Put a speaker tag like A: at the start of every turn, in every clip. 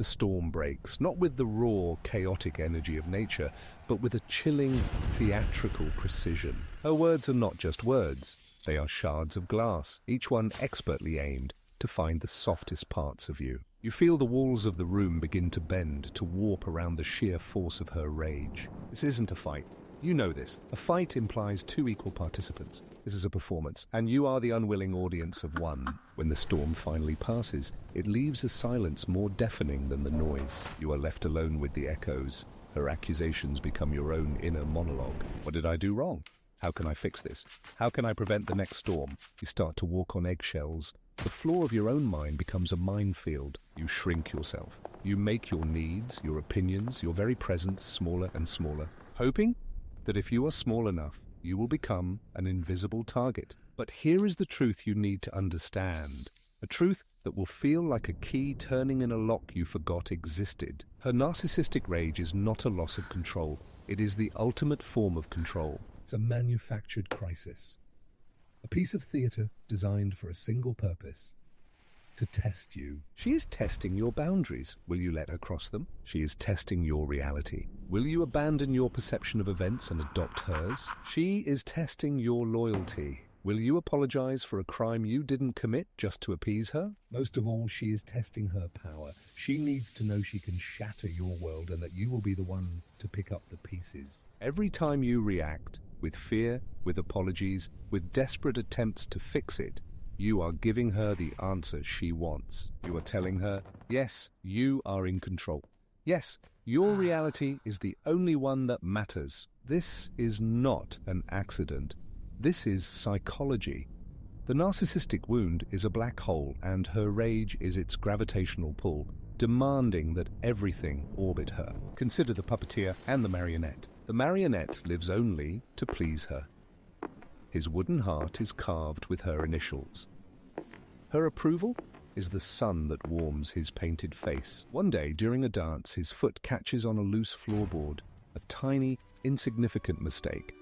A: The storm breaks, not with the raw, chaotic energy of nature, but with a chilling, theatrical precision. Her words are not just words. They are shards of glass, each one expertly aimed to find the softest parts of you. You feel the walls of the room begin to bend, to warp around the sheer force of her rage. This isn't a fight. You know this. A fight implies two equal participants. This is a performance, and you are the unwilling audience of one. When the storm finally passes, it leaves a silence more deafening than the noise. You are left alone with the echoes. Her accusations become your own inner monologue. What did I do wrong? How can I fix this? How can I prevent the next storm? You start to walk on eggshells. The floor of your own mind becomes a minefield. You shrink yourself. You make your needs, your opinions, your very presence smaller and smaller, hoping that if you are small enough, you will become an invisible target. But here is the truth you need to understand. A truth that will feel like a key turning in a lock you forgot existed. Her narcissistic rage is not a loss of control. It is the ultimate form of control. It's a manufactured crisis. A piece of theater designed for a single purpose: to test you. She is testing your boundaries. Will you let her cross them? She is testing your reality. Will you abandon your perception of events and adopt hers? She is testing your loyalty. Will you apologize for a crime you didn't commit just to appease her? Most of all, she is testing her power. She needs to know she can shatter your world and that you will be the one to pick up the pieces. Every time you react, with fear, with apologies, with desperate attempts to fix it, you are giving her the answer she wants. You are telling her, yes, you are in control. Yes, your reality is the only one that matters. This is not an accident. This is psychology. The narcissistic wound is a black hole, and her rage is its gravitational pull, demanding that everything orbit her. Consider the puppeteer and the marionette. The marionette lives only to please her. His wooden heart is carved with her initials. Her approval is the sun that warms his painted face. One day, during a dance, his foot catches on a loose floorboard, a tiny, insignificant mistake.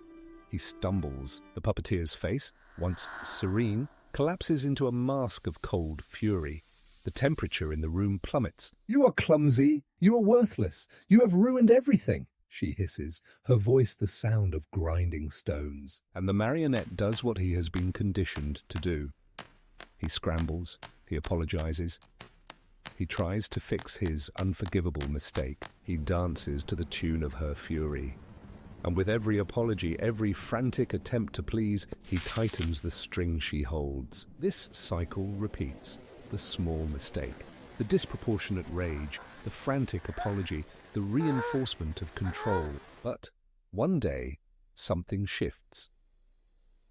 A: He stumbles. The puppeteer's face, once serene, collapses into a mask of cold fury. The temperature in the room plummets. "You are clumsy. You are worthless. You have ruined everything," she hisses, her voice the sound of grinding stones. And the marionette does what he has been conditioned to do. He scrambles. He apologizes. He tries to fix his unforgivable mistake. He dances to the tune of her fury. And with every apology, every frantic attempt to please, he tightens the string she holds. This cycle repeats. The small mistake, the disproportionate rage, the frantic apology, the reinforcement of control. But one day, something shifts.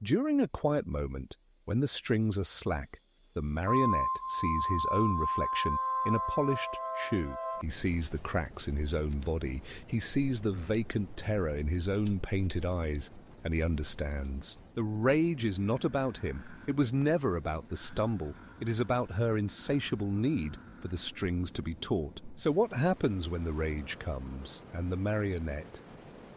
A: During a quiet moment, when the strings are slack, the marionette sees his own reflection in a polished shoe. He sees the cracks in his own body. He sees the vacant terror in his own painted eyes, and he understands. The rage is not about him. It was never about the stumble. It is about her insatiable need for the strings to be taut. So what happens when the rage comes and the marionette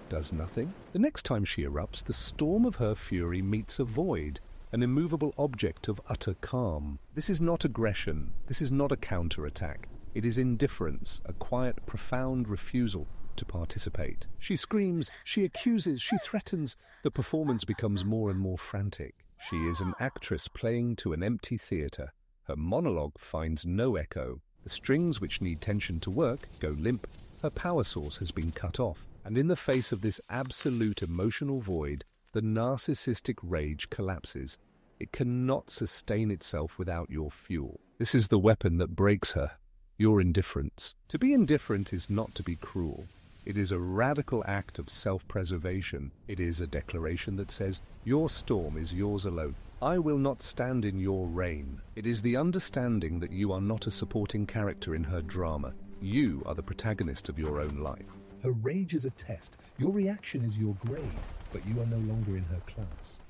A: does nothing? The next time she erupts, the storm of her fury meets a void, an immovable object of utter calm. This is not aggression. This is not a counterattack. It is indifference, a quiet, profound refusal to participate. She screams, she accuses, she threatens. The performance becomes more and more frantic. She is an actress playing to an empty theater. Her monologue finds no echo. The strings which need tension to work go limp. Her power source has been cut off. And in the face of this absolute emotional void, the narcissistic rage collapses. It cannot sustain itself without your fuel. This is the weapon that breaks her. Your indifference. To be indifferent is not to be cruel. It is a radical act of self-preservation. It is a declaration that says, your storm is yours alone. I will not stand in your reign. It is the understanding that you are not a supporting character in her drama. You are the protagonist of your own life. Her rage is a test. Your reaction is your grade, but you are no longer in her class.